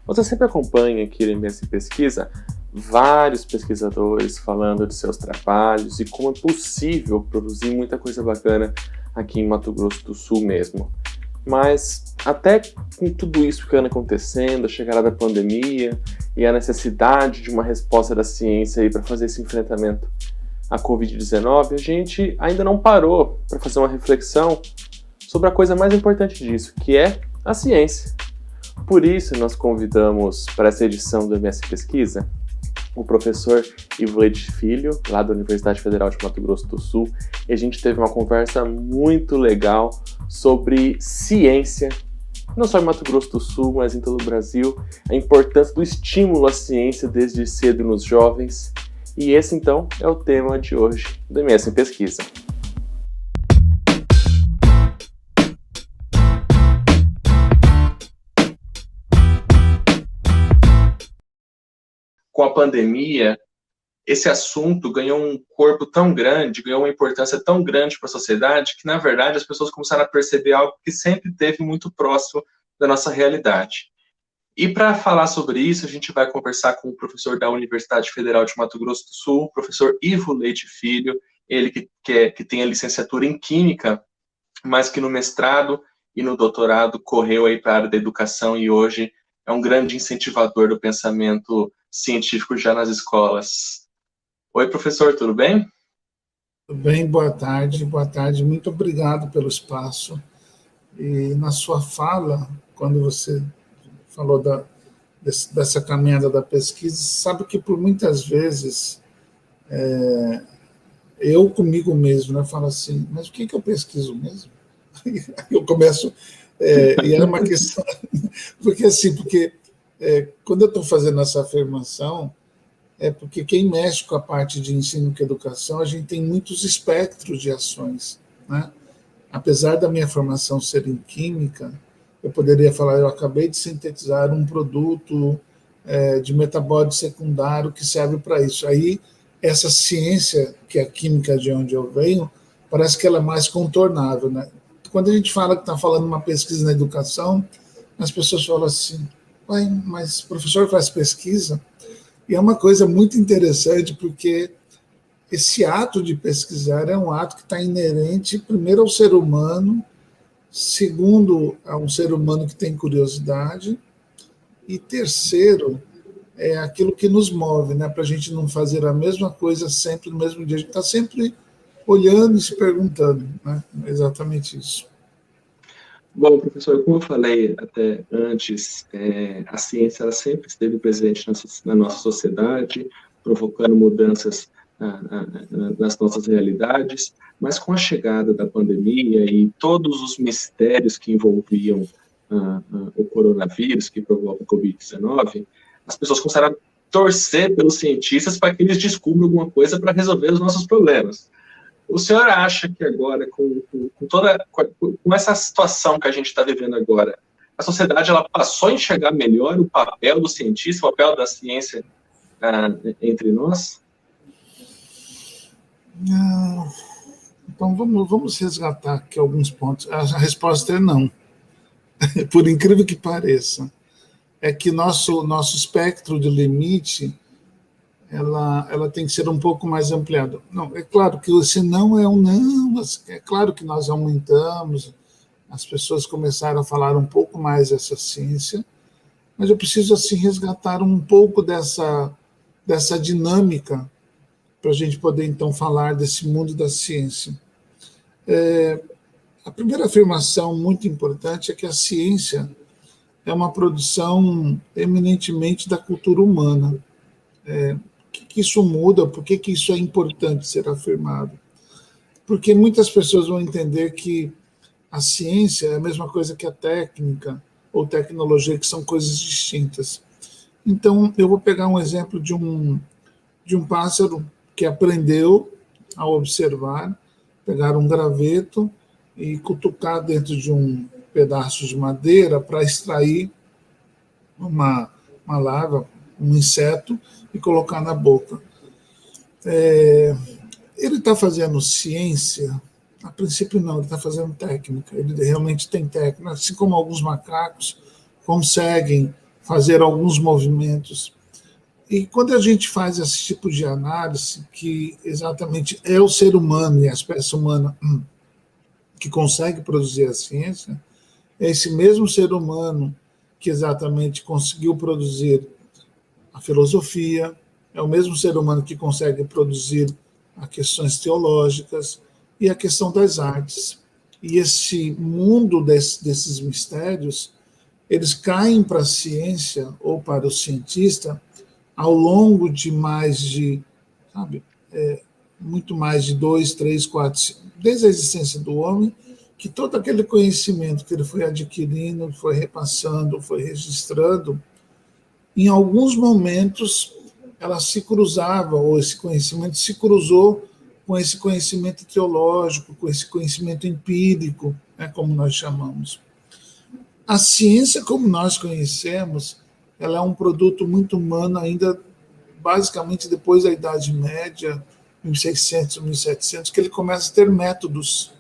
Você sempre acompanha aqui no MS Pesquisa vários pesquisadores falando de seus trabalhos e como é possível produzir muita coisa bacana aqui em Mato Grosso do Sul mesmo. Mas até com tudo isso que anda acontecendo, a chegada da pandemia e a necessidade de uma resposta da ciência para fazer esse enfrentamento à Covid-19, a gente ainda não parou para fazer uma reflexão sobre a coisa mais importante disso, que é a ciência. Por isso, nós convidamos para essa edição do MS Pesquisa o professor Ivo Leite Filho, lá da Universidade Federal de Mato Grosso do Sul, e a gente teve uma conversa muito legal sobre ciência, não só em Mato Grosso do Sul, mas em todo o Brasil, a importância do estímulo à ciência desde cedo nos jovens, e esse então é o tema de hoje do MS Pesquisa. Com a pandemia, esse assunto ganhou um corpo tão grande, ganhou uma importância tão grande para a sociedade, que, na verdade, as pessoas começaram a perceber algo que sempre esteve muito próximo da nossa realidade. E para falar sobre isso, a gente vai conversar com o professor da Universidade Federal de Mato Grosso do Sul, o professor Ivo Leite Filho, ele que tem a licenciatura em Química, mas que no mestrado e no doutorado correu aí para a área da educação e hoje é um grande incentivador do pensamento científico já nas escolas. Oi, professor, tudo bem? Tudo bem, boa tarde, muito obrigado pelo espaço. E na sua fala, quando você falou dessa caminhada da pesquisa, sabe que por muitas vezes eu comigo mesmo, né, falo assim, mas o que eu pesquiso mesmo? Eu começo, e é uma questão, porque quando eu estou fazendo essa afirmação, é porque quem mexe com a parte de ensino e educação, a gente tem muitos espectros de ações, né? Apesar da minha formação ser em química, eu poderia falar, eu acabei de sintetizar um produto de metabólico secundário que serve para isso. Aí, essa ciência, que é a química de onde eu venho, parece que ela é mais contornável, né? Quando a gente fala que está falando uma pesquisa na educação, as pessoas falam assim, mas o professor faz pesquisa? E é uma coisa muito interessante, porque esse ato de pesquisar é um ato que está inerente, primeiro, ao ser humano, segundo, a um ser humano que tem curiosidade, e terceiro, é aquilo que nos move, né, para a gente não fazer a mesma coisa sempre no mesmo dia. A gente está sempre olhando e se perguntando, né? Exatamente isso. Bom, professor, como eu falei até antes, a ciência ela sempre esteve presente na nossa sociedade, provocando mudanças nas nossas realidades, mas com a chegada da pandemia e todos os mistérios que envolviam o coronavírus, que provoca o Covid-19, as pessoas começaram a torcer pelos cientistas para que eles descubram alguma coisa para resolver os nossos problemas. O senhor acha que agora, com essa situação que a gente está vivendo agora, a sociedade ela passou a enxergar melhor o papel do cientista, o papel da ciência entre nós? Então, vamos resgatar aqui alguns pontos. A resposta é não. Por incrível que pareça. É que nosso espectro de limite ela tem que ser um pouco mais ampliada. Não, é claro que esse não é um não, é claro que nós aumentamos, as pessoas começaram a falar um pouco mais dessa ciência, mas eu preciso assim resgatar um pouco dessa dinâmica para a gente poder então falar desse mundo da ciência. A primeira afirmação muito importante é que a ciência é uma produção eminentemente da cultura humana. Por que isso muda? Por que isso é importante ser afirmado? Porque muitas pessoas vão entender que a ciência é a mesma coisa que a técnica ou tecnologia, que são coisas distintas. Então, eu vou pegar um exemplo de um pássaro que aprendeu a observar, pegar um graveto e cutucar dentro de um pedaço de madeira para extrair uma larva, um inseto, e colocar na boca. Ele está fazendo ciência? A princípio não, ele está fazendo técnica. Ele realmente tem técnica, assim como alguns macacos conseguem fazer alguns movimentos. E quando a gente faz esse tipo de análise, que exatamente é o ser humano e a espécie humana que consegue produzir a ciência, é esse mesmo ser humano que exatamente conseguiu produzir a filosofia, é o mesmo ser humano que consegue produzir as questões teológicas e a questão das artes. E esse mundo desses mistérios, eles caem para a ciência ou para o cientista ao longo de mais de, sabe, muito mais de 2, 3, 4, desde a existência do homem, que todo aquele conhecimento que ele foi adquirindo, foi repassando, foi registrando, em alguns momentos ela se cruzava, ou esse conhecimento se cruzou com esse conhecimento teológico, com esse conhecimento empírico, né, como nós chamamos. A ciência, como nós conhecemos, ela é um produto muito humano ainda, basicamente depois da Idade Média, 1600, 1700, que ele começa a ter métodos.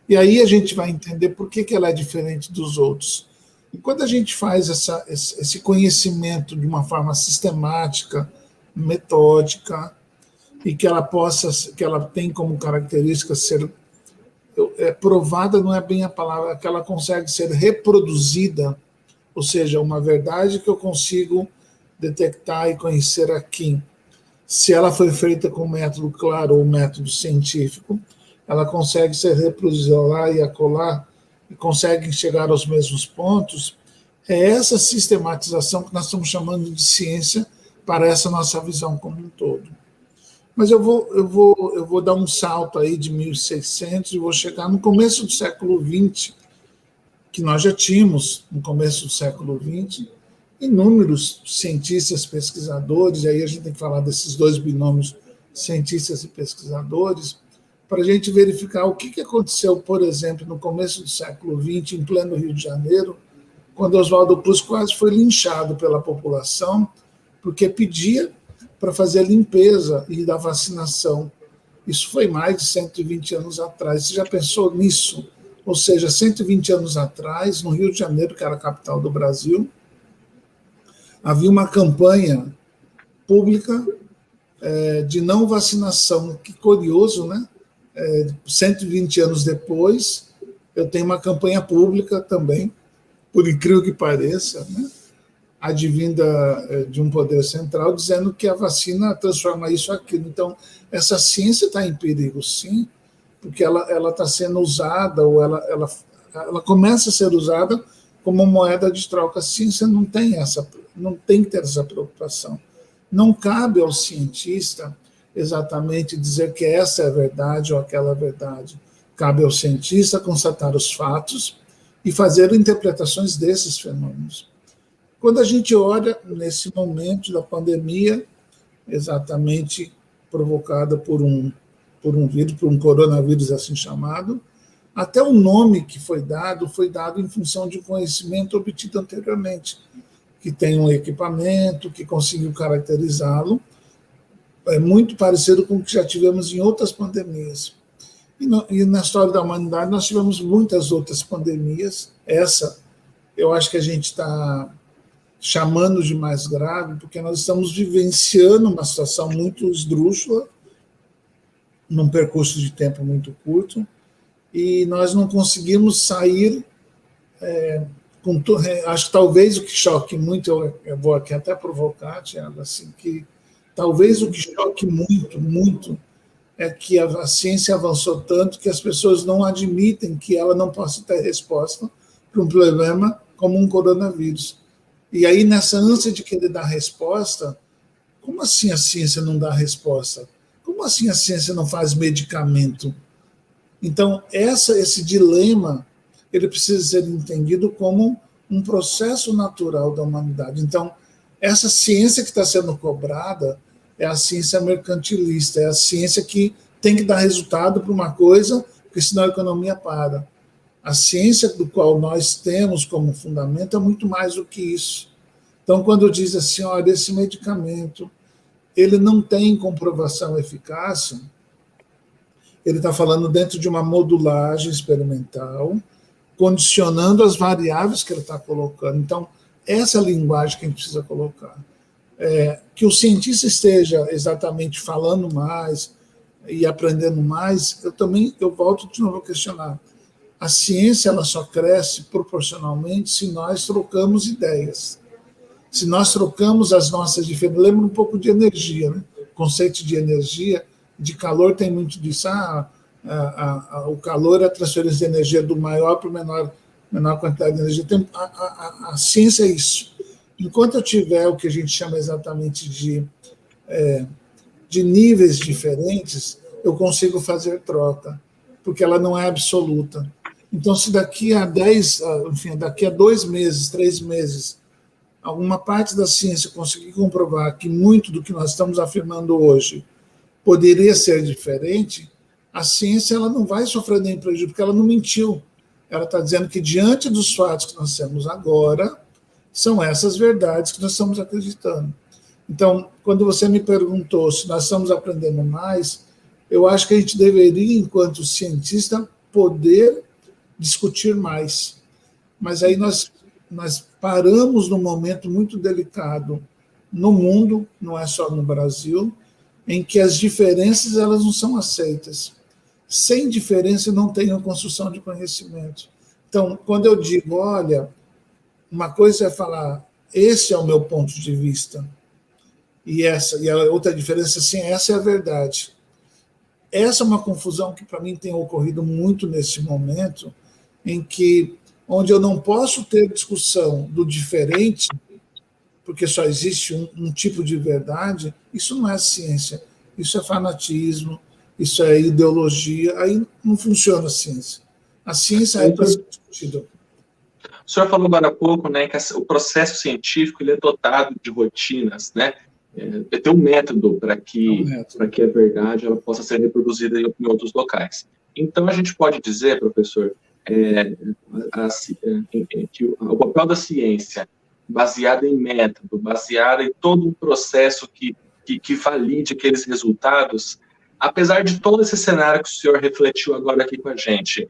E aí a gente vai entender por que ela é diferente dos outros. E quando a gente faz esse conhecimento de uma forma sistemática, metódica, e que ela tem como característica ser provada, não é bem a palavra, que ela consegue ser reproduzida, ou seja, uma verdade que eu consigo detectar e conhecer aqui. Se ela foi feita com método claro ou método científico, ela consegue ser reproduzida lá e acolá, e consegue chegar aos mesmos pontos. É essa sistematização que nós estamos chamando de ciência para essa nossa visão como um todo. Mas eu vou dar um salto aí de 1600 e vou chegar no começo do século XX, que nós já tínhamos, no começo do século XX, inúmeros cientistas, pesquisadores, e aí a gente tem que falar desses dois binômios, cientistas e pesquisadores, para a gente verificar o que aconteceu, por exemplo, no começo do século XX, em pleno Rio de Janeiro, quando Oswaldo Cruz quase foi linchado pela população, porque pedia para fazer a limpeza e da vacinação. Isso foi mais de 120 anos atrás. Você já pensou nisso? Ou seja, 120 anos atrás, no Rio de Janeiro, que era a capital do Brasil, havia uma campanha pública de não vacinação. Que curioso, né? 120 anos depois, eu tenho uma campanha pública também, por incrível que pareça, né? Advinda de um poder central, dizendo que a vacina transforma isso aquilo. Então, essa ciência está em perigo, sim, porque ela está sendo usada, ou ela começa a ser usada como moeda de troca. A ciência não tem que ter essa preocupação. Não cabe ao cientista exatamente dizer que essa é a verdade ou aquela é a verdade. Cabe ao cientista constatar os fatos e fazer interpretações desses fenômenos. Quando a gente olha nesse momento da pandemia, exatamente provocada por um vírus, por um coronavírus assim chamado, até o nome que foi dado em função de um conhecimento obtido anteriormente, que tem um equipamento, que conseguiu caracterizá-lo, é muito parecido com o que já tivemos em outras pandemias. E na história da humanidade nós tivemos muitas outras pandemias. Essa, eu acho que a gente está chamando de mais grave, porque nós estamos vivenciando uma situação muito esdrúxula, num percurso de tempo muito curto, e nós não conseguimos sair acho que talvez o que choque muito, eu vou aqui até provocar, Tiago, assim, que talvez o que choque muito, muito, é que a ciência avançou tanto que as pessoas não admitem que ela não possa ter resposta para um problema como um coronavírus. E aí, nessa ânsia de querer dar resposta, como assim a ciência não dá resposta? Como assim a ciência não faz medicamento? Então, esse dilema, ele precisa ser entendido como um processo natural da humanidade. Então, essa ciência que está sendo cobrada é a ciência mercantilista, é a ciência que tem que dar resultado para uma coisa, porque senão a economia para. A ciência do qual nós temos como fundamento é muito mais do que isso. Então, quando diz assim, olha, esse medicamento, ele não tem comprovação eficácia, ele está falando dentro de uma modulagem experimental, condicionando as variáveis que ele está colocando. Então, essa linguagem que a gente precisa colocar. Que o cientista esteja exatamente falando mais e aprendendo mais, eu volto de novo a questionar. A ciência ela só cresce proporcionalmente se nós trocamos ideias. Se nós trocamos as nossas diferenças, lembra um pouco de energia, né? O conceito de energia, de calor tem muito disso. O calor é a transferência de energia do maior para o menor quantidade de energia. A ciência é isso. Enquanto eu tiver o que a gente chama exatamente de níveis diferentes, eu consigo fazer troca, porque ela não é absoluta. Então, se daqui a 2 meses, 3 meses, alguma parte da ciência conseguir comprovar que muito do que nós estamos afirmando hoje poderia ser diferente, a ciência ela não vai sofrer nenhum prejuízo, porque ela não mentiu. Ela está dizendo que, diante dos fatos que nós temos agora, são essas verdades que nós estamos acreditando. Então, quando você me perguntou se nós estamos aprendendo mais, eu acho que a gente deveria, enquanto cientista, poder discutir mais. Mas aí nós paramos num momento muito delicado no mundo, não é só no Brasil, em que as diferenças elas não são aceitas. Sem diferença não tem uma construção de conhecimento. Então, quando eu digo, olha, uma coisa é falar, esse é o meu ponto de vista, e a outra diferença, sim, essa é a verdade. Essa é uma confusão que, para mim, tem ocorrido muito nesse momento, onde eu não posso ter discussão do diferente, porque só existe um tipo de verdade. Isso não é ciência, isso é fanatismo, isso é ideologia, aí não funciona a ciência. A ciência é para ser discutida. O senhor falou agora há pouco, né, que o processo científico ele é dotado de rotinas, né? Tem um método para que a verdade ela possa ser reproduzida em outros locais. Então, a gente pode dizer, professor, que o papel da ciência, baseada em método, baseada em todo um processo que valide aqueles resultados, apesar de todo esse cenário que o senhor refletiu agora aqui com a gente,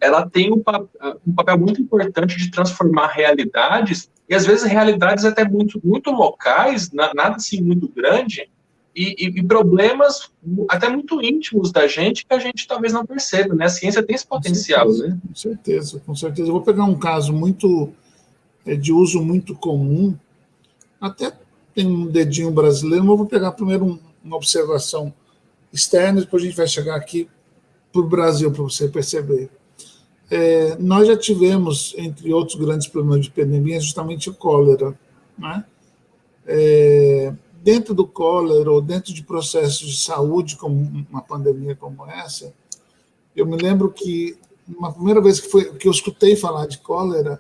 ela tem um papel muito importante de transformar realidades, e às vezes realidades até muito, muito locais, nada assim muito grande, e problemas até muito íntimos da gente que a gente talvez não perceba, né? A ciência tem esse potencial, né? Com certeza, com certeza. Eu vou pegar um caso de uso muito comum, até tem um dedinho brasileiro, mas eu vou pegar primeiro uma observação externa, depois a gente vai chegar aqui para o Brasil, para você perceber. Nós já tivemos, entre outros grandes problemas de pandemia, justamente o cólera, né? Dentro do cólera, ou dentro de processos de saúde, como uma pandemia como essa, eu me lembro que, uma primeira vez que eu escutei falar de cólera,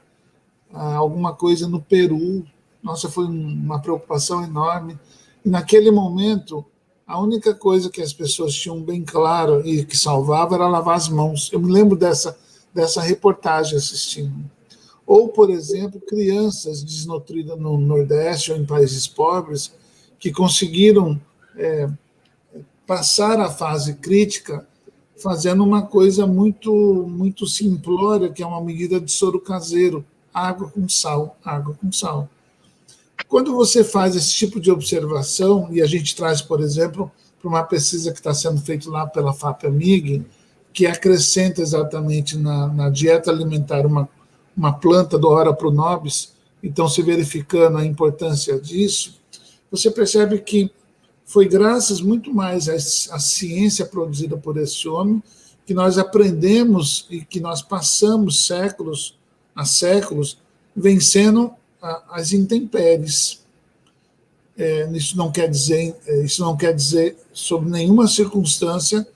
alguma coisa no Peru, nossa, foi uma preocupação enorme, e naquele momento, a única coisa que as pessoas tinham bem claro e que salvava era lavar as mãos. Eu me lembro dessa reportagem assistindo. Ou, por exemplo, crianças desnutridas no Nordeste ou em países pobres que conseguiram passar a fase crítica fazendo uma coisa muito, muito simplória, que é uma medida de soro caseiro, água com sal, água com sal. Quando você faz esse tipo de observação, e a gente traz, por exemplo, para uma pesquisa que está sendo feita lá pela FAPEMIG, que acrescenta exatamente na dieta alimentar uma planta do Ora pro Nobis, então se verificando a importância disso, você percebe que foi graças muito mais à ciência produzida por esse homem que nós aprendemos e que nós passamos séculos vencendo as intempéries. Isso não quer dizer sob nenhuma circunstância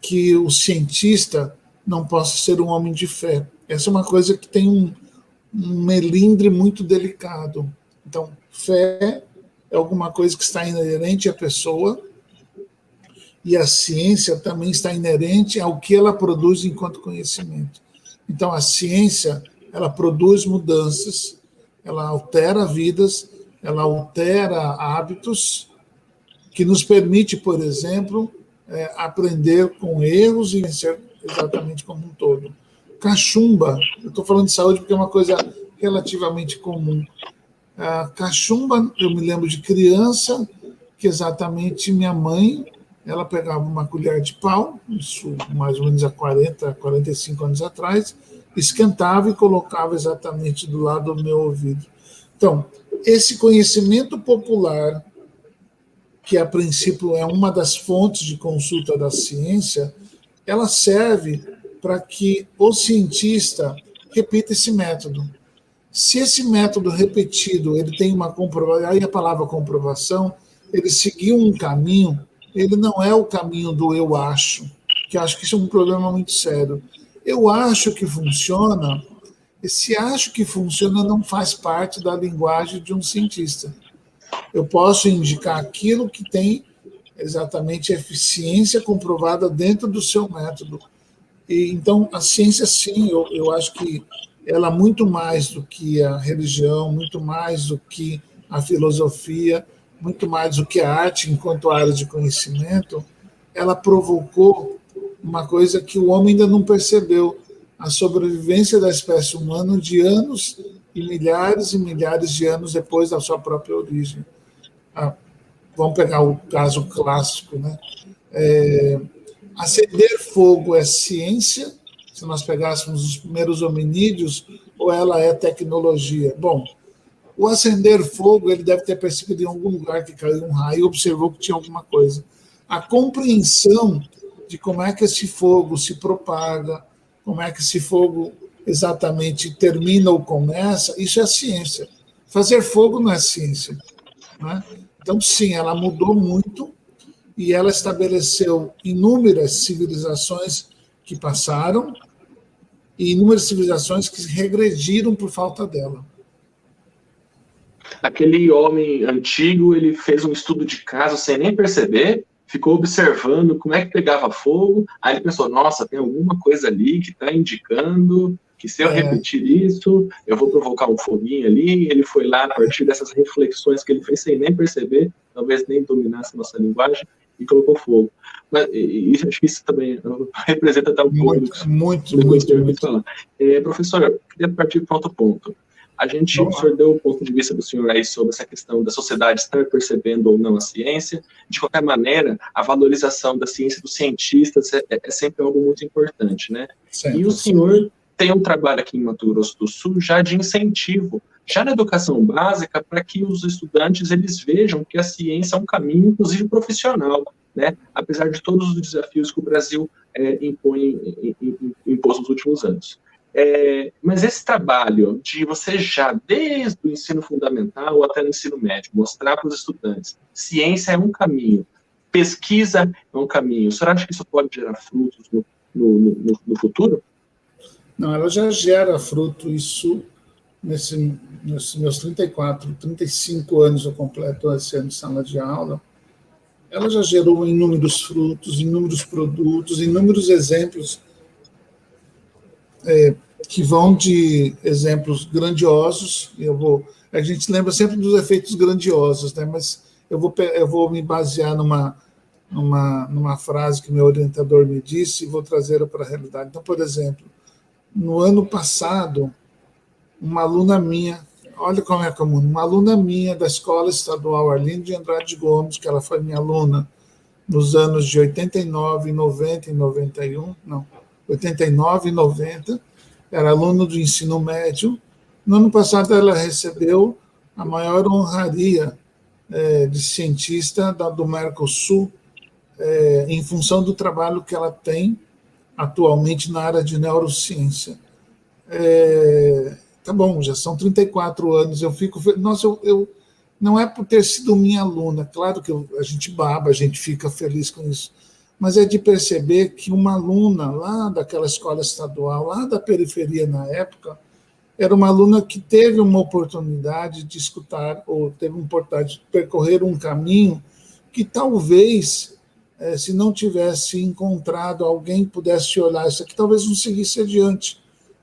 que o cientista não possa ser um homem de fé. Essa é uma coisa que tem um melindre muito delicado. Então, fé é alguma coisa que está inerente à pessoa, e a ciência também está inerente ao que ela produz enquanto conhecimento. Então, a ciência, ela produz mudanças, ela altera vidas, ela altera hábitos, que nos permite, por exemplo, aprender com erros e vencer exatamente como um todo. Cachumba, eu estou falando de saúde porque é uma coisa relativamente comum. A cachumba, eu me lembro de criança, que exatamente minha mãe, ela pegava uma colher de pau, isso mais ou menos há 40, 45 anos atrás, esquentava e colocava exatamente do lado do meu ouvido. Então, esse conhecimento popular, que a princípio é uma das fontes de consulta da ciência, ela serve para que o cientista repita esse método. Se esse método repetido ele tem uma comprovação, aí a palavra comprovação, ele seguiu um caminho, ele não é o caminho do eu acho, que acho que isso é um problema muito sério. Eu acho que funciona, esse acho que funciona não faz parte da linguagem de um cientista. Eu posso indicar aquilo que tem exatamente eficiência comprovada dentro do seu método. E, então, a ciência, sim, eu acho que ela, muito mais do que a religião, muito mais do que a filosofia, muito mais do que a arte enquanto área de conhecimento, ela provocou uma coisa que o homem ainda não percebeu, a sobrevivência da espécie humana de anos e milhares de anos depois da sua própria origem. Vamos pegar o caso clássico, né? Acender fogo é ciência, se nós pegássemos os primeiros hominídeos, ou ela é tecnologia? Bom, o acender fogo, ele deve ter percebido em algum lugar que caiu um raio e observou que tinha alguma coisa. A compreensão de como é que esse fogo se propaga, como é que esse fogo exatamente termina ou começa, isso é ciência. Fazer fogo não é ciência, né? Então, sim, ela mudou muito e ela estabeleceu inúmeras civilizações que passaram e inúmeras civilizações que regrediram por falta dela. Aquele homem antigo, ele fez um estudo de caso sem nem perceber, ficou observando como é que pegava fogo, aí ele pensou, nossa, tem alguma coisa ali que está indicando que se eu repetir isso, eu vou provocar um foguinho ali. Ele foi lá, a partir dessas reflexões que ele fez sem nem perceber, talvez nem dominasse nossa linguagem, e colocou fogo. Mas acho que isso também representa até um pouco do que o senhor quis falar. Professor, eu queria partir para outro ponto. O senhor deu o ponto de vista do senhor aí sobre essa questão da sociedade estar percebendo ou não a ciência. De qualquer maneira, a valorização da ciência dos cientistas é sempre algo muito importante, né? Certo, e o senhor tem um trabalho aqui em Mato Grosso do Sul já de incentivo, já na educação básica, para que os estudantes eles vejam que a ciência é um caminho, inclusive profissional, né? Apesar de todos os desafios que o Brasil impôs nos últimos anos. Mas esse trabalho de você já, desde o ensino fundamental até o ensino médio, mostrar para os estudantes, ciência é um caminho, pesquisa é um caminho, o senhor acha que isso pode gerar frutos no futuro? Não, ela já gera fruto, isso nesses meus 34, 35 anos eu completo esse ano de sala de aula, ela já gerou inúmeros frutos, inúmeros produtos, inúmeros exemplos que vão de exemplos grandiosos. A gente lembra sempre dos efeitos grandiosos, né? Mas eu vou me basear numa frase que meu orientador me disse e vou trazê-la para a realidade. Então, por exemplo, no ano passado, uma aluna minha, olha como é comum, uma aluna minha da Escola Estadual Arlindo de Andrade Gomes, que ela foi minha aluna nos anos de 89, 90 e 91, não, 89 e 90, era aluna do ensino médio. No ano passado, ela recebeu a maior honraria de cientista do Mercosul, em função do trabalho que ela tem atualmente na área de neurociência. Tá bom, já são 34 anos, eu fico... Nossa, não é por ter sido minha aluna, claro que a gente baba, a gente fica feliz com isso, mas é de perceber que uma aluna lá daquela escola estadual, lá da periferia na época, era uma aluna que teve uma oportunidade de escutar, ou teve uma oportunidade de percorrer um caminho que talvez, se não tivesse encontrado alguém que pudesse olhar isso aqui, talvez não seguisse adiante.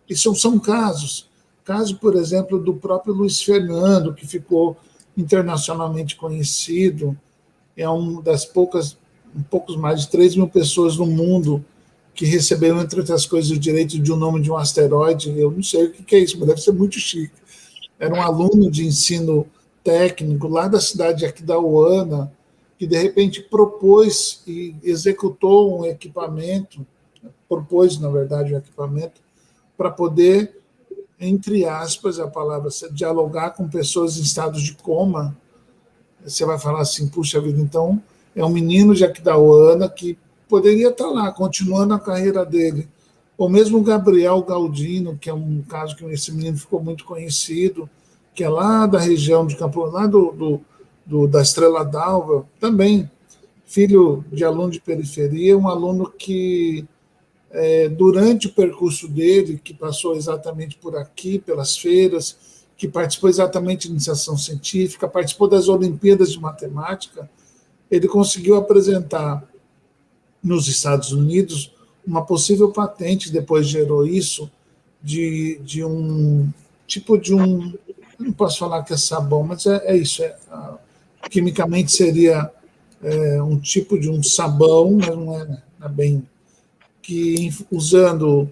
Isso são casos. Caso, por exemplo, do próprio Luiz Fernando, que ficou internacionalmente conhecido, é um poucos mais de 3 mil pessoas no mundo que receberam, entre outras coisas, o direito de um nome de um asteroide. Eu não sei o que é isso, mas deve ser muito chique. era um aluno de ensino técnico lá da cidade de Aquidauana, que de repente propôs e executou um equipamento, propôs, na verdade, um equipamento para poder, entre aspas, a palavra, dialogar com pessoas em estados de coma. Você vai falar assim, puxa vida, então é um menino de Aquidauana que poderia estar lá, continuando a carreira dele. Ou mesmo o Gabriel Galdino, que é um caso que esse menino ficou muito conhecido, que é lá da região de Campo, lá da Estrela d'Alva, também filho de aluno de periferia, um aluno que, durante o percurso dele, que passou exatamente por aqui, pelas feiras, que participou exatamente de iniciação científica, participou das Olimpíadas de Matemática, ele conseguiu apresentar nos Estados Unidos uma possível patente, depois gerou isso, de um tipo de um... Não posso falar que é sabão, mas é isso. Quimicamente seria um tipo de um sabão, mas não é bem... que usando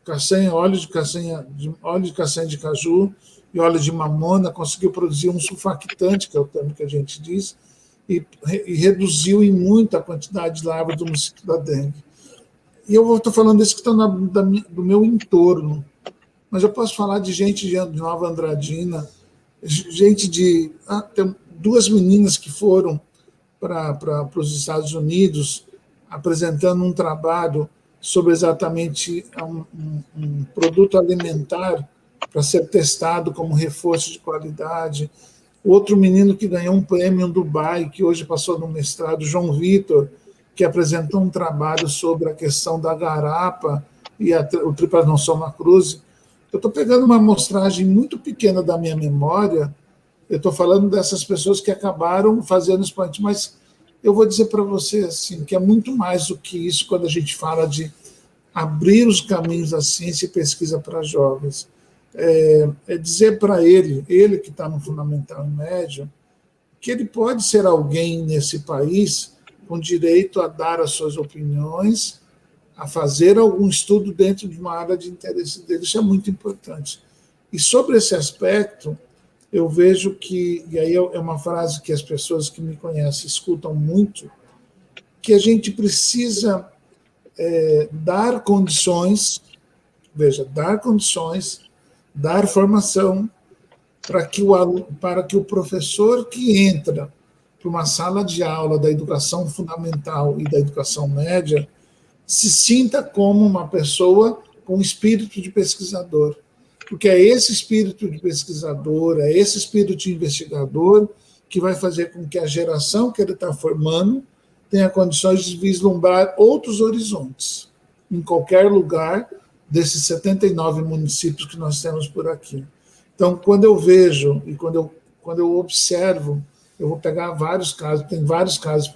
castanha, óleo de castanha de caju e óleo de mamona, conseguiu produzir um sulfactante, que é o termo que a gente diz, e reduziu em muito a quantidade de larvas do mosquito da dengue. E eu estou falando disso que está do meu entorno, mas eu posso falar de gente de Nova Andradina, gente de... tem 2 meninas que foram para os Estados Unidos apresentando um trabalho sobre exatamente um produto alimentar para ser testado como reforço de qualidade. Outro menino que ganhou um prêmio em Dubai, que hoje passou no mestrado, João Vitor, que apresentou um trabalho sobre a questão da garapa e o Trypanosoma cruzi. Eu estou pegando uma amostragem muito pequena da minha memória, eu estou falando dessas pessoas que acabaram fazendo expoente, mas eu vou dizer para você assim, que é muito mais do que isso quando a gente fala de abrir os caminhos da ciência e pesquisa para jovens. É dizer para ele que está no fundamental e médio, que ele pode ser alguém nesse país com direito a dar as suas opiniões, a fazer algum estudo dentro de uma área de interesse dele. Isso é muito importante. E sobre esse aspecto, eu vejo que, e aí é uma frase que as pessoas que me conhecem escutam muito, que a gente precisa dar condições, dar formação para que o professor que entra para uma sala de aula da educação fundamental e da educação média se sinta como uma pessoa com espírito de pesquisador. Porque é esse espírito de pesquisador, é esse espírito de investigador que vai fazer com que a geração que ele está formando tenha condições de vislumbrar outros horizontes, em qualquer lugar desses 79 municípios que nós temos por aqui. Então, quando eu vejo e quando eu observo, eu vou pegar vários casos, tem vários casos.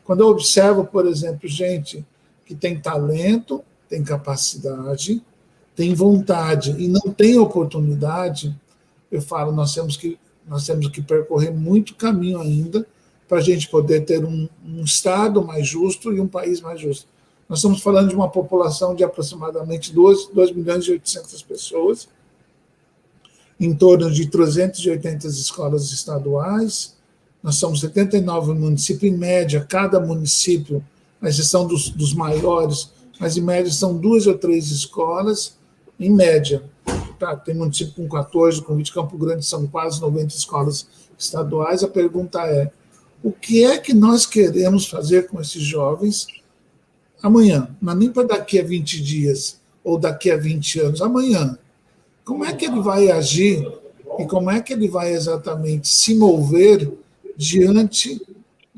Quando eu observo, por exemplo, gente que tem talento, tem capacidade, tem vontade e não tem oportunidade, eu falo, nós temos que percorrer muito caminho ainda para a gente poder ter um Estado mais justo e um país mais justo. Nós estamos falando de uma população de aproximadamente 2 milhões e 800 pessoas, em torno de 380 escolas estaduais, nós somos 79 municípios, em média, cada município, à exceção dos maiores, mas em média são 2 ou 3 escolas, em média. Tá, tem município com 14, com 20, Campo Grande são quase 90 escolas estaduais. A pergunta é, o que é que nós queremos fazer com esses jovens amanhã? Não é nem para daqui a 20 dias ou daqui a 20 anos, amanhã. Como é que ele vai agir e como é que ele vai exatamente se mover diante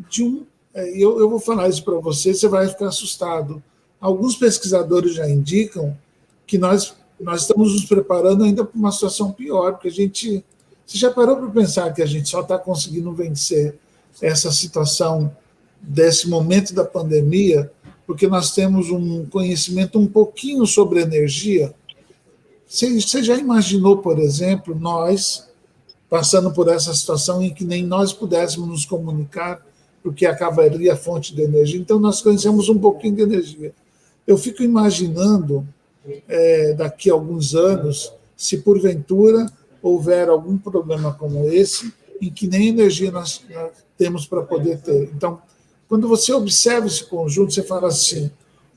de um... Eu vou falar isso para você vai ficar assustado. Alguns pesquisadores já indicam que nós estamos nos preparando ainda para uma situação pior, porque você já parou para pensar que a gente só está conseguindo vencer essa situação desse momento da pandemia porque nós temos um conhecimento um pouquinho sobre energia? Você já imaginou, por exemplo, nós passando por essa situação em que nem nós pudéssemos nos comunicar porque acabaria a fonte de energia? Então, nós conhecemos um pouquinho de energia. Eu fico imaginando, daqui a alguns anos, se porventura houver algum problema como esse, em que nem energia nós temos para poder ter. Então, quando você observa esse conjunto, você fala assim,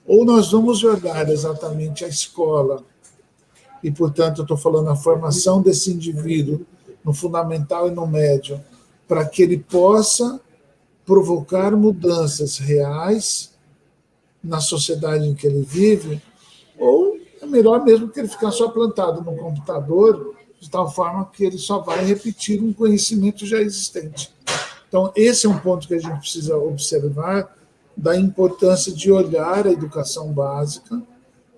ou nós vamos olhar exatamente a escola, e, portanto, eu estou falando a formação desse indivíduo no fundamental e no médio, para que ele possa provocar mudanças reais na sociedade em que ele vive, ou é melhor mesmo que ele ficar só plantado no computador, de tal forma que ele só vai repetir um conhecimento já existente. Então, esse é um ponto que a gente precisa observar, da importância de olhar a educação básica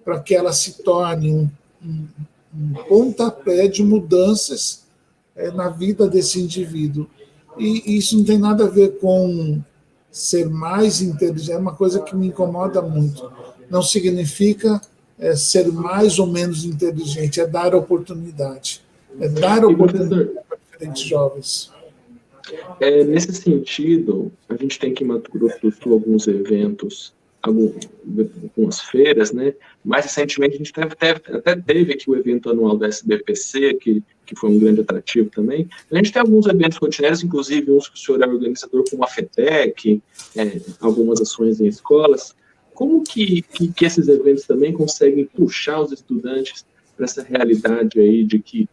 para que ela se torne um pontapé de mudanças na vida desse indivíduo. E isso não tem nada a ver com ser mais inteligente, é uma coisa que me incomoda muito. Não significa ser mais ou menos inteligente, é dar oportunidade. É dar oportunidade para diferentes jovens. Nesse sentido, a gente tem aqui em Mato Grosso do Sul alguns eventos, algumas feiras, né? Mais recentemente a gente até teve aqui o evento anual do SBPC, que foi um grande atrativo também. A gente tem alguns eventos rotineiros, inclusive uns que o senhor é organizador, como a FETEC, algumas ações em escolas. Como que esses eventos também conseguem puxar os estudantes para essa realidade aí de que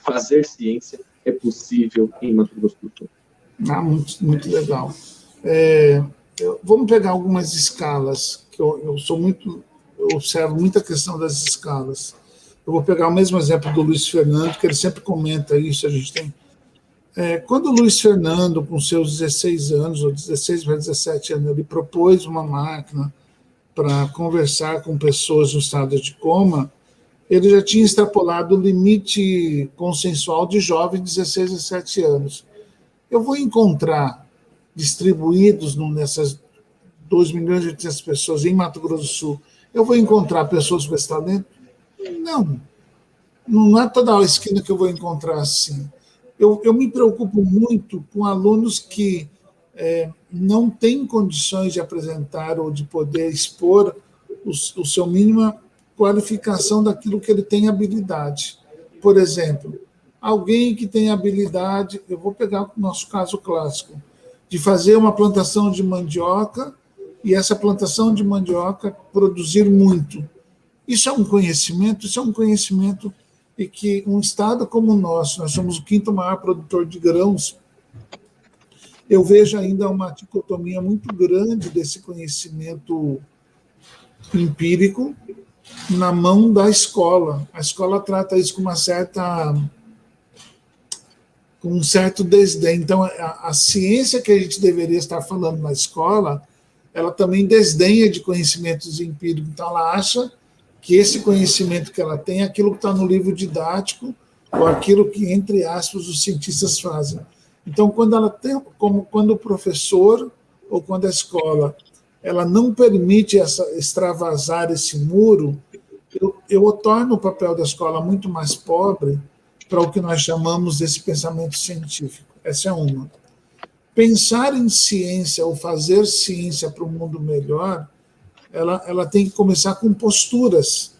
fazer ciência é possível em Mato Grosso do Sul? Muito, muito legal. Vamos pegar algumas escalas, que eu observo muita questão das escalas. Eu vou pegar o mesmo exemplo do Luiz Fernando, que ele sempre comenta isso. A gente tem. Quando o Luiz Fernando, com seus 16 anos, ou 16 para 17 anos, ele propôs uma máquina para conversar com pessoas no estado de coma, ele já tinha extrapolado o limite consensual de jovens de 16 a 17 anos. Eu vou encontrar distribuídos nessas 2 milhões e 800 pessoas em Mato Grosso do Sul, eu vou encontrar pessoas com esse talento? Não é toda a esquina que eu vou encontrar assim. Eu me preocupo muito com alunos que não têm condições de apresentar ou de poder expor o seu mínima qualificação daquilo que ele tem habilidade. Por exemplo, alguém que tem habilidade, eu vou pegar o nosso caso clássico, de fazer uma plantação de mandioca e essa plantação de mandioca produzir muito. Isso é um conhecimento e que um estado como o nosso, nós somos o 5º maior produtor de grãos, eu vejo ainda uma dicotomia muito grande desse conhecimento empírico na mão da escola. A escola trata isso com um certo desdém. Então, a ciência que a gente deveria estar falando na escola, ela também desdenha de conhecimentos empíricos. Então, ela acha que esse conhecimento que ela tem é aquilo que está no livro didático ou aquilo que, entre aspas, os cientistas fazem. Então, quando o professor ou quando a escola ela não permite extravasar esse muro, eu torno o papel da escola muito mais pobre para o que nós chamamos desse pensamento científico. Essa é uma. Pensar em ciência ou fazer ciência para um mundo melhor, ela tem que começar com posturas,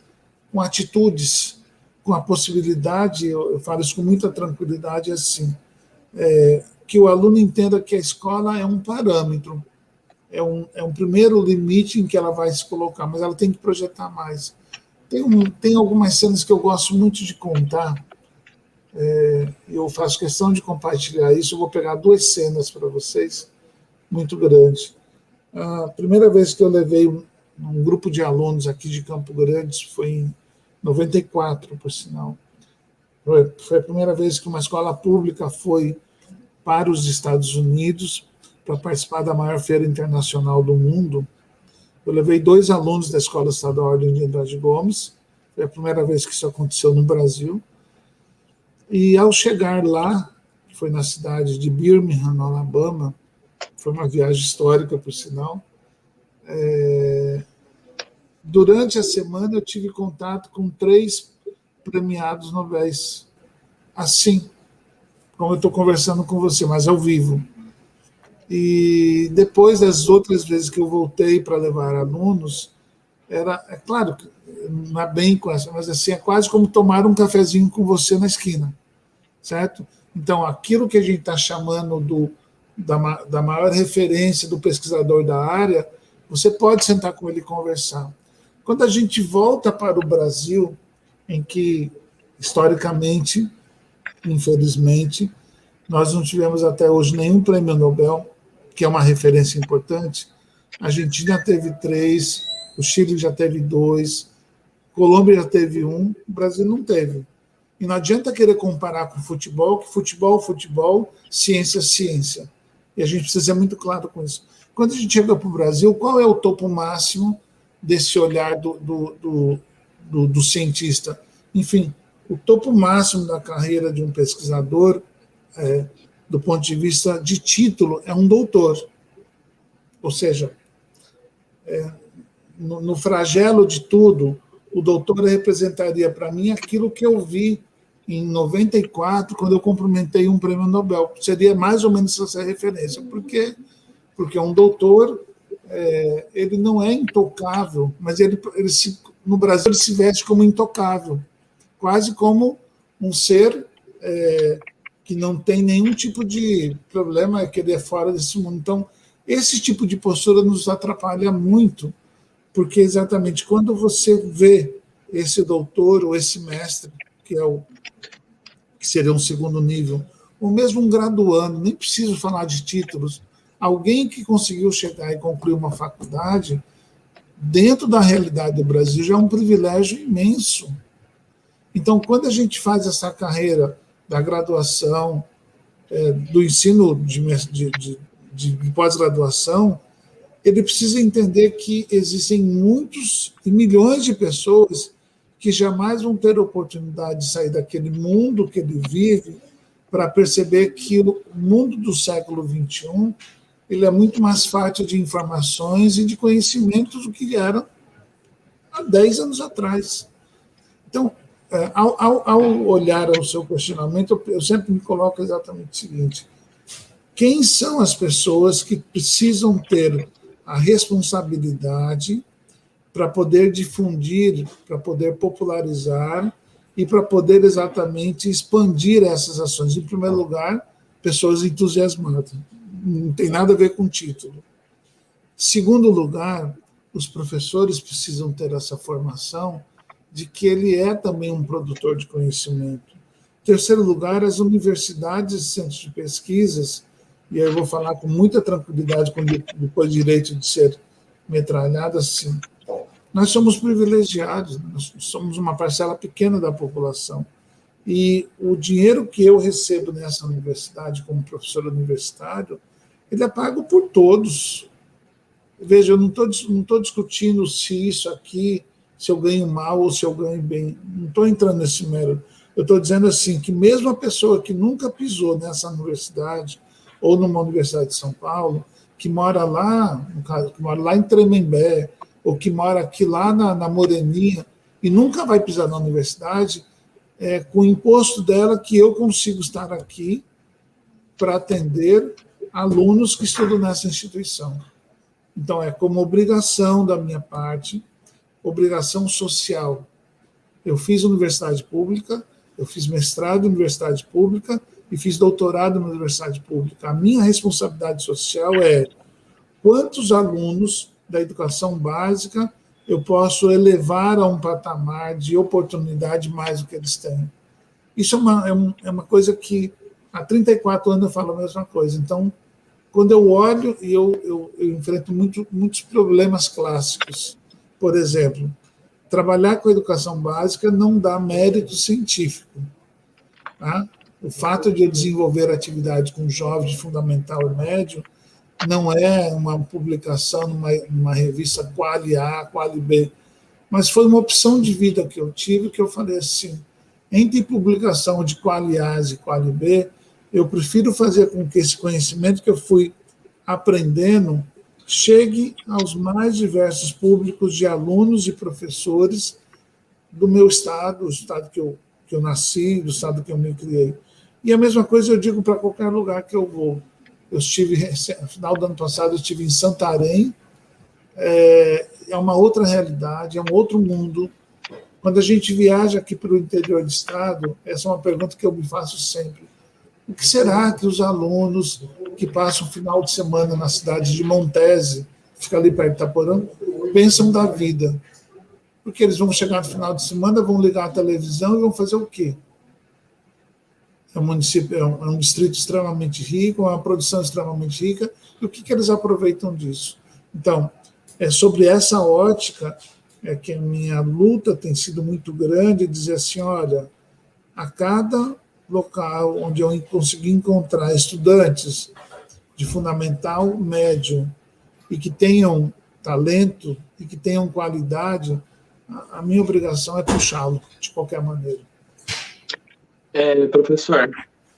com atitudes, com a possibilidade, eu falo isso com muita tranquilidade, assim, que o aluno entenda que a escola é um parâmetro, é um primeiro limite em que ela vai se colocar, mas ela tem que projetar mais. Tem algumas cenas que eu gosto muito de contar, eu faço questão de compartilhar isso, eu vou pegar 2 cenas para vocês, muito grandes. A primeira vez que eu levei um grupo de alunos aqui de Campo Grande foi em 94, por sinal. Foi a primeira vez que uma escola pública foi para os Estados Unidos para participar da maior feira internacional do mundo. Eu levei 2 alunos da Escola Estadual Ordem de Andrade Gomes, foi a primeira vez que isso aconteceu no Brasil, e ao chegar lá, que foi na cidade de Birmingham, no Alabama, foi uma viagem histórica, por sinal, durante a semana eu tive contato com 3 premiados Nobel, assim, como eu estou conversando com você, mas ao vivo. E depois das outras vezes que eu voltei para levar alunos, é claro que não é bem com essa, mas assim, é quase como tomar um cafezinho com você na esquina. certo? Então, aquilo que a gente está chamando da maior referência do pesquisador da área, você pode sentar com ele e conversar. Quando a gente volta para o Brasil, em que, historicamente, infelizmente, nós não tivemos até hoje nenhum prêmio Nobel, que é uma referência importante. A Argentina teve 3, o Chile já teve 2, Colômbia já teve 1, o Brasil não teve. E não adianta querer comparar com futebol, que futebol, ciência, ciência. E a gente precisa ser muito claro com isso. Quando a gente chega para o Brasil, qual é o topo máximo desse olhar do cientista? Enfim, o topo máximo da carreira de um pesquisador, do ponto de vista de título, é um doutor. Ou seja, no flagelo de tudo, o doutor representaria para mim aquilo que eu vi em 94, quando eu cumprimentei um prêmio Nobel. Seria mais ou menos essa referência. Por quê? Porque um doutor, ele não é intocável, mas no Brasil ele se veste como intocável, quase como um ser que não tem nenhum tipo de problema, que ele é fora desse mundo. Então, esse tipo de postura nos atrapalha muito, porque exatamente quando você vê esse doutor ou esse mestre, que seria um segundo nível, ou mesmo um graduando, nem preciso falar de títulos, alguém que conseguiu chegar e concluir uma faculdade, dentro da realidade do Brasil, já é um privilégio imenso. Então, quando a gente faz essa carreira da graduação, do ensino de pós-graduação, ele precisa entender que existem muitos e milhões de pessoas que jamais vão ter oportunidade de sair daquele mundo que ele vive para perceber que o mundo do século XXI ele é muito mais farto de informações e de conhecimentos do que era há 10 anos atrás. Então, ao olhar ao seu questionamento, eu sempre me coloco exatamente o seguinte: quem são as pessoas que precisam ter a responsabilidade para poder difundir, para poder popularizar e para poder exatamente expandir essas ações? Em primeiro lugar, pessoas entusiasmadas. Não tem nada a ver com título. Segundo lugar, os professores precisam ter essa formação de que ele é também um produtor de conhecimento. Terceiro lugar, as universidades e centros de pesquisas, e aí eu vou falar com muita tranquilidade depois do direito de ser metralhado assim. Nós somos privilegiados, nós somos uma parcela pequena da população. E o dinheiro que eu recebo nessa universidade, como professor universitário, ele é pago por todos. Veja, eu não estou discutindo se isso aqui, se eu ganho mal ou se eu ganho bem. Não estou entrando nesse mérito. Eu estou dizendo assim, que mesmo a pessoa que nunca pisou nessa universidade, ou numa universidade de São Paulo, que mora lá, no caso, que mora lá em Tremembé, ou que mora aqui lá na Moreninha, e nunca vai pisar na universidade, com o imposto dela, que eu consigo estar aqui para atender alunos que estudam nessa instituição. Então, é como obrigação da minha parte, obrigação social. Eu fiz universidade pública, eu fiz mestrado em universidade pública e fiz doutorado na universidade pública. A minha responsabilidade social é quantos alunos da educação básica eu posso elevar a um patamar de oportunidade mais do que eles têm. Isso é uma coisa que há 34 anos eu falo a mesma coisa. Então, quando eu olho e eu enfrento muitos problemas clássicos. Por exemplo, trabalhar com a educação básica não dá mérito científico. Tá? O fato de eu desenvolver atividade com jovens de fundamental e médio não é uma publicação numa revista Quali A, Quali B, mas foi uma opção de vida que eu tive, que eu falei assim, entre publicação de Quali A e Quali B, eu prefiro fazer com que esse conhecimento que eu fui aprendendo chegue aos mais diversos públicos de alunos e professores do meu estado, o estado que eu nasci, do estado que eu me criei. E a mesma coisa eu digo para qualquer lugar que eu vou. Eu estive, no final do ano passado, eu estive em Santarém, é uma outra realidade, é um outro mundo. Quando a gente viaja aqui para o interior do estado, essa é uma pergunta que eu me faço sempre. O que será que os alunos que passam o final de semana na cidade de Montese, que fica ali perto de Itaporã, pensam da vida? Porque eles vão chegar no final de semana, vão ligar a televisão e vão fazer o quê? É um município, é um distrito extremamente rico, uma produção extremamente rica, e o que eles aproveitam disso? Então, é sobre essa ótica que a minha luta tem sido muito grande, dizer assim, olha, a cada local onde eu consegui encontrar estudantes de fundamental médio e que tenham talento e que tenham qualidade, a minha obrigação é puxá-lo de qualquer maneira. Professor,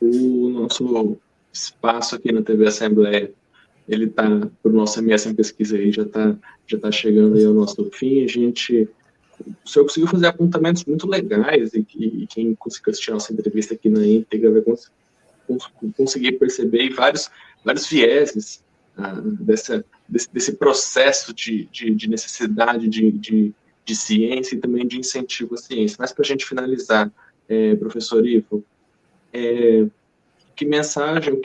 o nosso espaço aqui na TV Assembleia, ele está, para o nosso MS em Pesquisa aí, já tá chegando aí ao nosso fim. O senhor conseguiu fazer apontamentos muito legais e quem conseguiu assistir a nossa entrevista aqui na íntegra vai conseguir perceber vários vieses desse processo de necessidade de ciência e também de incentivo à ciência. Mas para a gente finalizar, professor Ivo, que mensagem,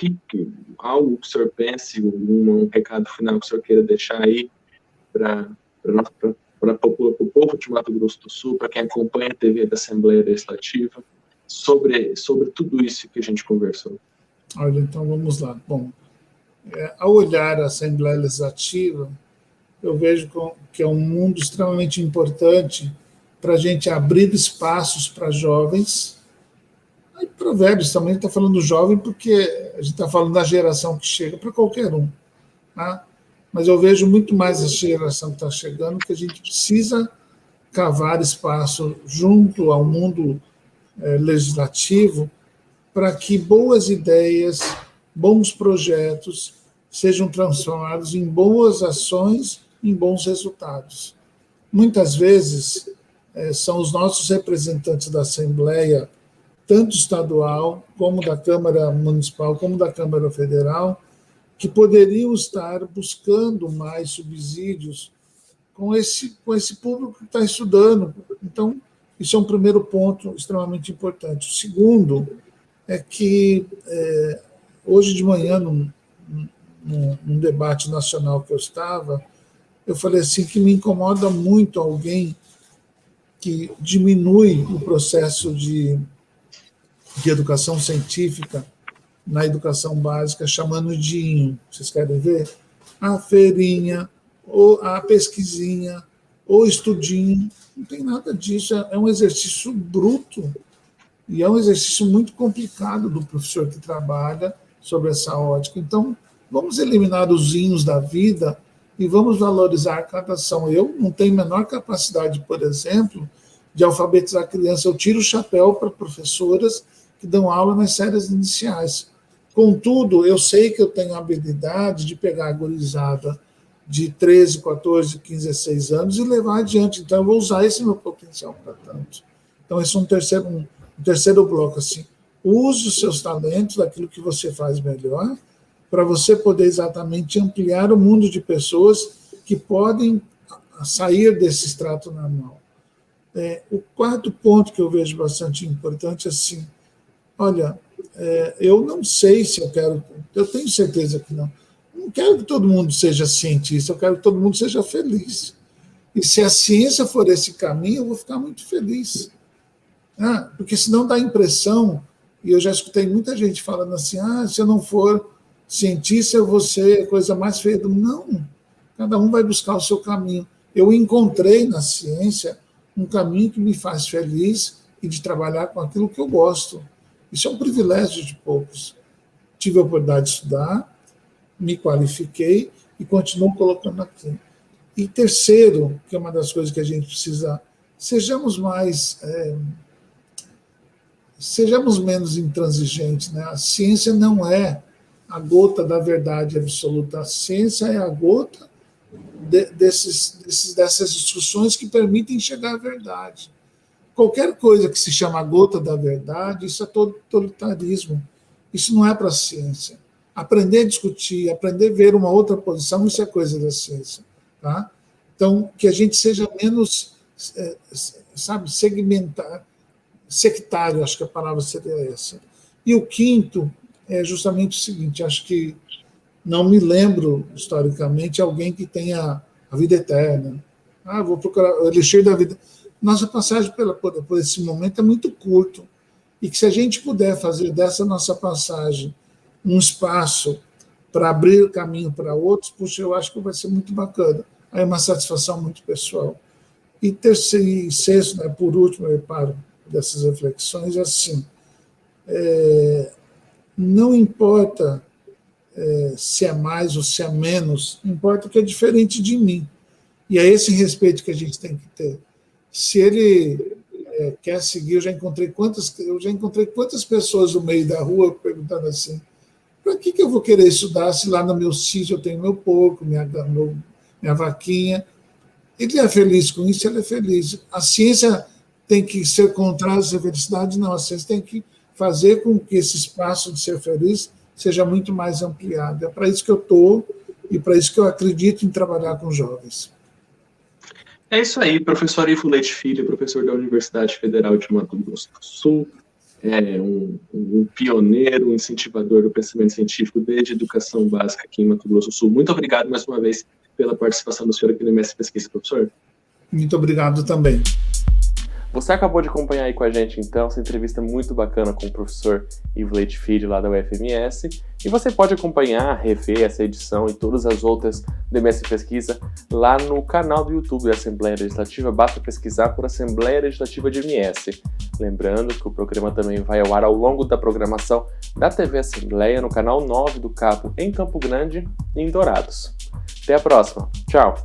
algo que o senhor pense, um recado final que o senhor queira deixar aí para o povo de Mato Grosso do Sul, para quem acompanha a TV da Assembleia Legislativa, sobre tudo isso que a gente conversou? Olha, então vamos lá. Bom, ao olhar a Assembleia Legislativa, eu vejo que é um mundo extremamente importante para a gente abrir espaços para jovens. Aí, Provérbios também está falando jovem, porque a gente está falando da geração que chega para qualquer um. Tá? Mas eu vejo muito mais a geração que está chegando, que a gente precisa cavar espaço junto ao mundo legislativo para que boas ideias, bons projetos sejam transformados em boas ações, em bons resultados. Muitas vezes são os nossos representantes da Assembleia, tanto estadual, como da Câmara Municipal, como da Câmara Federal, que poderiam estar buscando mais subsídios com esse público que está estudando. Então, isso é um primeiro ponto extremamente importante. O segundo é que, hoje de manhã, num debate nacional que eu estava, eu falei assim que me incomoda muito alguém que diminui o processo de educação científica na educação básica, chamando de INHO. Vocês querem ver? A feirinha, ou a pesquisinha, ou estudinho. Não tem nada disso. É um exercício bruto e é um exercício muito complicado do professor que trabalha sobre essa ótica. Então, vamos eliminar os INHOs da vida e vamos valorizar cada ação. Eu não tenho a menor capacidade, por exemplo, de alfabetizar a criança. Eu tiro o chapéu para professoras que dão aula nas séries iniciais. Contudo, eu sei que eu tenho a habilidade de pegar a gurizada de 13, 14, 15, 16 anos e levar adiante. Então, eu vou usar esse meu potencial para tanto. Então, esse é um terceiro bloco. Assim. Use os seus talentos, daquilo que você faz melhor, para você poder exatamente ampliar o mundo de pessoas que podem sair desse extrato normal. O quarto ponto que eu vejo bastante importante é assim, olha, eu não sei se eu quero, eu tenho certeza que não. Não quero que todo mundo seja cientista, eu quero que todo mundo seja feliz. E se a ciência for esse caminho, eu vou ficar muito feliz. Porque senão dá a impressão, e eu já escutei muita gente falando assim, se eu não for cientista, eu vou ser a coisa mais feia do mundo. Não, cada um vai buscar o seu caminho. Eu encontrei na ciência um caminho que me faz feliz e de trabalhar com aquilo que eu gosto. Isso é um privilégio de poucos. Tive a oportunidade de estudar, me qualifiquei e continuo colocando aqui. E terceiro, que é uma das coisas que a gente precisa, sejamos menos intransigentes. Né? A ciência não é a gota da verdade absoluta. A ciência é a gota dessas instruções que permitem chegar à verdade. Qualquer coisa que se chama gota da verdade, isso é totalitarismo. Isso não é para a ciência. Aprender a discutir, aprender a ver uma outra posição, isso é coisa da ciência. Tá? Então, que a gente seja menos sabe, segmentar, sectário, acho que a palavra seria essa. E o quinto é justamente o seguinte, acho que não me lembro, historicamente, alguém que tenha a vida eterna. Vou procurar o elixir da vida. Nossa passagem por esse momento é muito curto, e que se a gente puder fazer dessa nossa passagem um espaço para abrir caminho para outros, puxa, eu acho que vai ser muito bacana. Aí é uma satisfação muito pessoal. E terceiro e sexto, né, por último, eu paro dessas reflexões, é assim, não importa se é mais ou se é menos, importa que é diferente de mim. E é esse respeito que a gente tem que ter. Se ele quer seguir, eu já encontrei quantas pessoas no meio da rua perguntando assim, para que eu vou querer estudar se lá no meu sítio eu tenho meu porco, minha vaquinha? Ele é feliz com isso, ele é feliz. A ciência tem que ser contrária a essa felicidade? Não, a ciência tem que fazer com que esse espaço de ser feliz seja muito mais ampliado. É para isso que eu estou e para isso que eu acredito em trabalhar com jovens. É isso aí, professor Ivo Leite Filho, professor da Universidade Federal de Mato Grosso do Sul, um pioneiro, um incentivador do pensamento científico desde educação básica aqui em Mato Grosso do Sul. Muito obrigado mais uma vez pela participação do senhor aqui no MS Pesquisa, professor. Muito obrigado também. Você acabou de acompanhar aí com a gente, então, essa entrevista muito bacana com o professor Ivo Leite Filho, lá da UFMS. E você pode acompanhar, rever essa edição e todas as outras do MS Pesquisa lá no canal do YouTube da Assembleia Legislativa. Basta pesquisar por Assembleia Legislativa de MS. Lembrando que o programa também vai ao ar ao longo da programação da TV Assembleia, no canal 9 do Cabo, em Campo Grande e em Dourados. Até a próxima. Tchau!